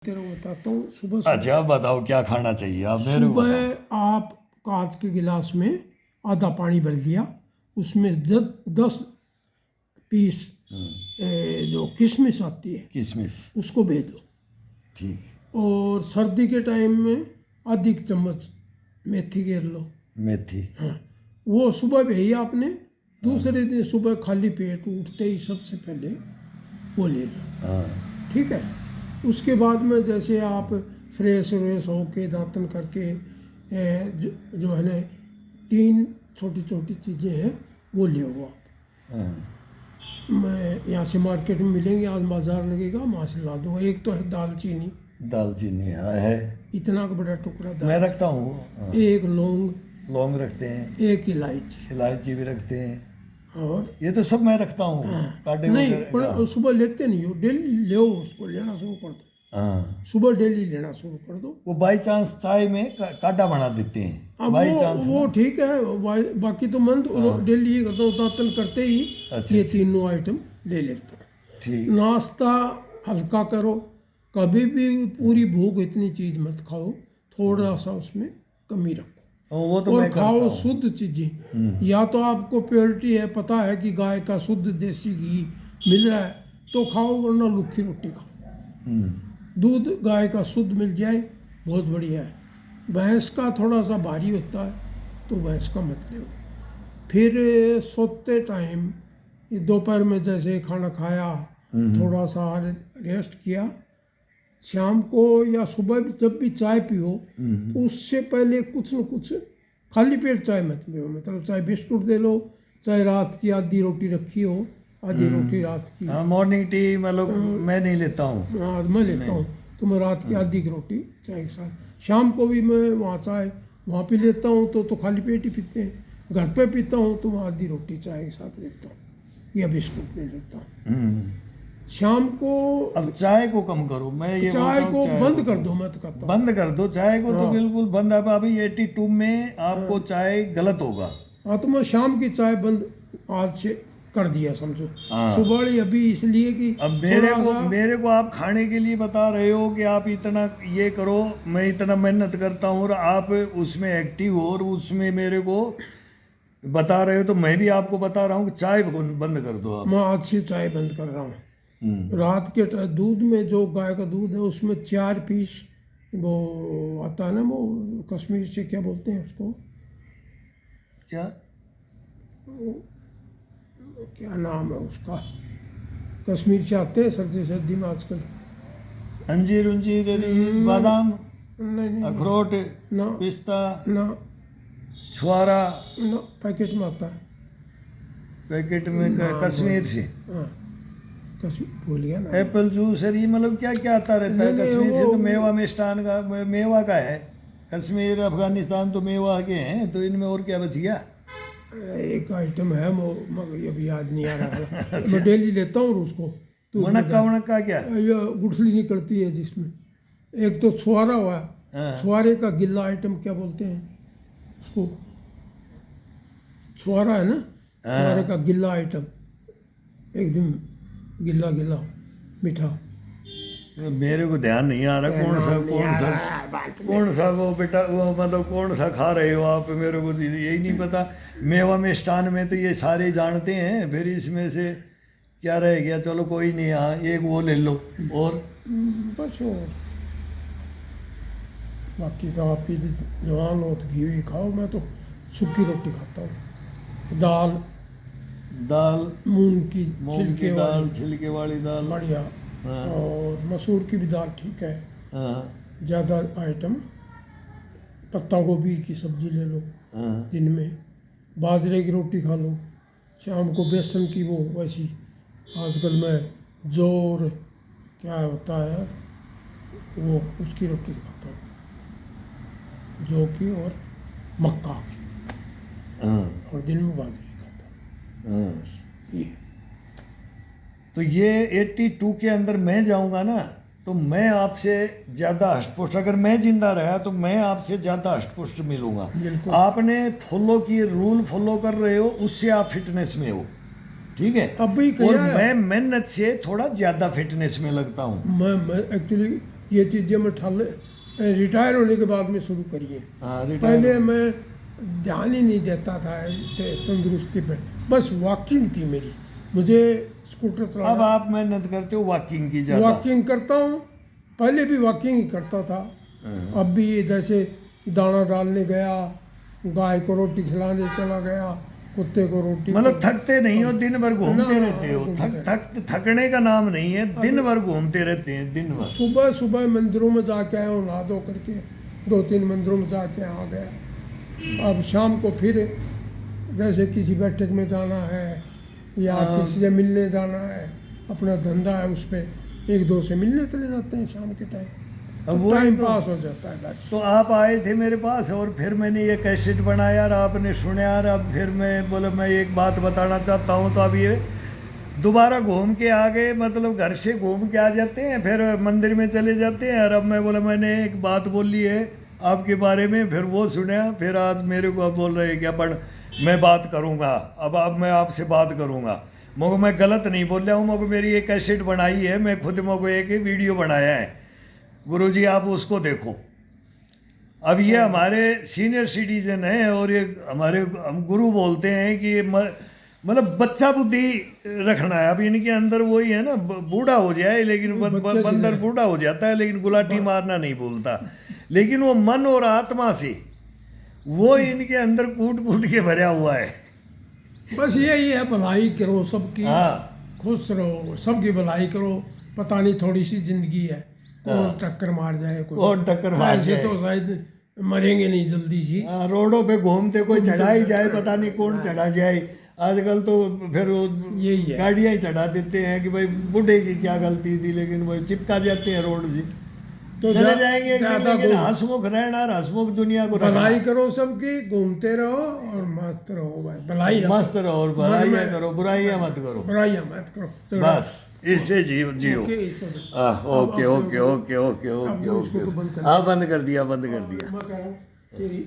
तेरे को बताता हूँ। सुबह अच्छा आप बताओ क्या खाना चाहिए आप मेरे को बताओ। सुबह आप कांच के गिलास में आधा पानी भर दिया, उसमें 10 पीस जो किशमिश आती है किशमिश उसको भेज दो। ठीक। और सर्दी के टाइम में आधी चम्मच मेथी घेर लो। मेथी हाँ, वो सुबह भेजी आपने, दूसरे दिन सुबह खाली पेट उठते ही सबसे पहले वो ले लो। हाँ ठीक है। उसके बाद में जैसे आप फ्रेश व्रेश होके दातन करके जो है ना 3 छोटी छोटी चीज़ें हैं वो ले आओ आप। हाँ मैं यहाँ से मार्केट में मिलेंगे, आज बाजार लगेगा, वहाँ से ला दो। एक तो है दालचीनी, दालचीनी हाँ है, इतना का बड़ा टुकड़ा मैं दाल, रखता हूँ हाँ। एक लौंग, लौंग रखते हैं, एक इलायची, इलायची भी रखते हैं, और ये तो सब मैं रखता हूँ। काटे नहीं वगैरह पर सुबह लेते नहीं हो, डेली ले उसको लेना शुरू कर दो। हाँ। सुबह डेली लेना शुरू कर दो। वो बाई चांस चाय में काटा बना देते हैं अब बाई चांस वो ठीक है, बाकी तो मैं डेली ये करता हूँ, दातन करते ही अच्छा, ये अच्छा। तीनों आइटम ले लेता हूँ। ठीक। नाश्ता हल्का करो, कभी भी पूरी भूख इतनी चीज़ मत खाओ, थोड़ा सा उसमें कमी रखो। वो तो और मैं खाओ करता हूँ। शुद्ध चीज़ें। या तो आपको प्योरिटी है, पता है कि गाय का शुद्ध देसी घी मिल रहा है तो खाओ, वरना लुखी रोटी खाओ। दूध गाय का शुद्ध मिल जाए बहुत बढ़िया है। भैंस का थोड़ा सा भारी होता है तो भैंस का मत लो। फिर सोते टाइम ये दोपहर में जैसे खाना खाया, थोड़ा सा रेस्ट किया, शाम को या सुबह जब भी चाय पियो तो उससे पहले कुछ न कुछ, खाली पेट चाय मत पियो। मतलब चाहे बिस्कुट दे लो, चाहे रात की आधी रोटी रखी हो, आधी रोटी रात की। हाँ मॉर्निंग टी मतलब मैं नहीं लेता हूँ। हाँ मैं लेता हूँ, तो मैं रात की आधी की रोटी चाय के साथ। शाम को भी मैं वहाँ चाय वहाँ पे लेता हूँ तो खाली पेट ही पीते हैं। घर पे पीता हूँ तो वहाँ आधी रोटी चाय के साथ लेता हूँ या बिस्कुट ले लेता हूँ। शाम को अब चाय को कम करो, मैं ये चाय बोलता को हूँ बंद कर दो, मैं तो कहता हूँ बंद कर दो चाय को। तो बिल्कुल बंद। अब अभी 82 में आपको चाय गलत होगा। हाँ, तो मैं शाम की चाय बंद आज से कर दिया समझो। सुबह वाली अभी इसलिए कि अब मेरे को आप खाने के लिए बता रहे हो कि आप इतना ये करो, मैं इतना मेहनत करता हूँ और आप उसमें एक्टिव हो और उसमें मेरे को बता रहे हो, तो मैं भी आपको बता रहा हूँ कि चाय बंद कर दो आप। मैं आज से चाय बंद कर रहा हूँ। रात के दूध में, जो गाय का दूध है उसमें 4 पीस वो आता है ना, वो कश्मीर से क्या बोलते हैं उसको, क्या क्या नाम है उसका, कश्मीर से आते हैं सर्दी में आजकल। अंजीर बादाम, नहीं नहीं अखरोट, ना पिस्ता, ना छुआरा, ना, पैकेट में आता है। पैकेट में कश्मीर से। हाँ कश्मीर भूल गया ना। एप्पल जूस है, ये मतलब क्या क्या आता रहता है कश्मीर से। तो मेवा मिष्टान का मेवा का है, कश्मीर अफगानिस्तान तो मेवा के हैं, तो इनमें और क्या बच गया। एक आइटम है वो मगर अभी याद नहीं आ रहा है। मैं डेली लेता हूँ उसको। तो मुनक्का क्या, ये गुठली निकलती है जिसमें, एक तो छुआरा हुआ, छुआरे का गिल्ला आइटम क्या बोलते हैं उसको, छुआरा है ना, छुआरे का गिल्ला आइटम, एकदम गिल्ला गिल्ला मीठा। मेरे को ध्यान नहीं आ रहा कौन सा वो बेटा, वो मतलब कौन सा खा रहे हो आप, मेरे को यही नहीं पता। मेवा मिष्टान में तो ये सारे जानते हैं, फिर इसमें से क्या रह गया। चलो कोई नहीं, हाँ एक वो ले लो और बस। और बाकी तो आप ही जवान हो तो घी हुई खाओ, मैं तो सूखी रोटी खाता हूँ। दाल मूंग की छिलके वाली दाल बढ़िया। और मसूर की भी दाल ठीक है। ज़्यादा आइटम, पत्ता गोभी की सब्जी ले लो दिन में, बाजरे की रोटी खा लो, शाम को बेसन की वो वैसी, आजकल मैं जोर क्या होता है वो उसकी रोटी खाता हूँ, जौ की और मक्का की, और दिन में बाजरे खाता हूँ। ये तो ये 82 के अंदर मैं जाऊंगा ना, तो मैं आपसे ज़्यादा हष्टपुष्ट, अगर मैं जिंदा रहा तो मैं आपसे ज़्यादा हष्टपुष्ट मिलूंगा। आपने फॉलो किए, रूल फॉलो कर रहे हो, उससे आप फिटनेस में हो, ठीक है। और मैं मेहनत से थोड़ा ज़्यादा फिटनेस में लगता हूँ। मैं एक्चुअली ये चीज़ें मैं रिटायर होने के बाद में शुरू करी है। हाँ पहले रिटायर। मैं ध्यान ही नहीं देता था तंदुरुस्ती पे, बस वॉकिंग थी मेरी। मुझे स्कूटर अब चलाना, आप मेहनत करते हो वॉकिंग की ज्यादा। वॉकिंग करता हूँ, पहले भी वॉकिंग ही करता था। हाँ। अब भी जैसे दाना डालने गया, गाय को रोटी खिलाने चला गया, कुत्ते को रोटी, मतलब थकते नहीं हो, दिन भर घूमते ना, रहते हो। घूमते। थकने का नाम नहीं है, दिन भर घूमते रहते हैं दिन भर। सुबह सुबह मंदिरों में जाके आया हूँ, नहा धो करके 2-3 मंदिरों में जाके आ गया। अब शाम को फिर जैसे किसी बैठक में जाना है या किसी से मिलने जाना है, अपना धंधा है उस पर 1-2 से मिलने चले जाते हैं शाम के टाइम। अब वो टाइम तो, पास हो जाता है बस। तो आप आए थे मेरे पास और फिर मैंने ये कैसेट बनाया और आपने सुना यार। अब फिर मैं बोला मैं एक बात बताना चाहता हूँ, तो अब ये दोबारा घूम के आ गए, मतलब घर से घूम के आ जाते हैं फिर मंदिर में चले जाते हैं। और अब मैं बोला मैंने एक बात बोली है आपके बारे में, फिर वो सुना, फिर आज मेरे को अब बोल रहे हैं कि अपन मैं बात करूँगा, अब मैं आपसे बात करूँगा। मगर मैं गलत नहीं बोल रहा हूँ, मगर मेरी एक कैसेट बनाई है, मैं खुद मको एक वीडियो बनाया है गुरुजी, आप उसको देखो। अब ये हमारे सीनियर सिटीजन हैं और ये हमारे हम गुरु बोलते हैं कि ये मतलब बच्चा बुद्धि रखना है। अब इनके अंदर वही है ना, बूढ़ा हो जाए लेकिन बंदर बूढ़ा हो जाता है लेकिन गुलाटी मारना नहीं भूलता, लेकिन वो मन और आत्मा से वो इनके अंदर कूट कूट के भरा हुआ है। बस यही है, भलाई करो सबकी, हाँ खुश रहो, सबकी भलाई करो। पता नहीं थोड़ी सी जिंदगी है, और टक्कर मार जाए कोई, और टक्कर मार ऐसे जाए। तो शायद मरेंगे नहीं जल्दी सी। हाँ, रोडों पे घूमते कोई चढ़ा ही जाए, पता नहीं कौन चढ़ा जाए। आजकल तो फिर वो यही है। गाड़ियाँ ही चढ़ा देते हैं कि भाई बूढ़े की क्या गलती थी, लेकिन वो चिपका जाते हैं रोड से। तो चले जाएंगे एक दिन, ज्यादा लेकिन घूम- हंसमुख रहना, हंसमुख दुनिया को रखना। भलाई करो सबकी, घूमते रहो और मस्त रहो भाई। भलाई रखो, मस्त रहो और बुराइयाँ करो, बुराइयाँ मत करो, बुराइयां मत करो। चलो, बस इससे जियो। ओके, इसको दे। Okay okay okay okay okay अब इसको तो बंद ओके। कर हाँ बंद कर दिया, बंद कर दिया। मैं कह रहा हूँ, तेरी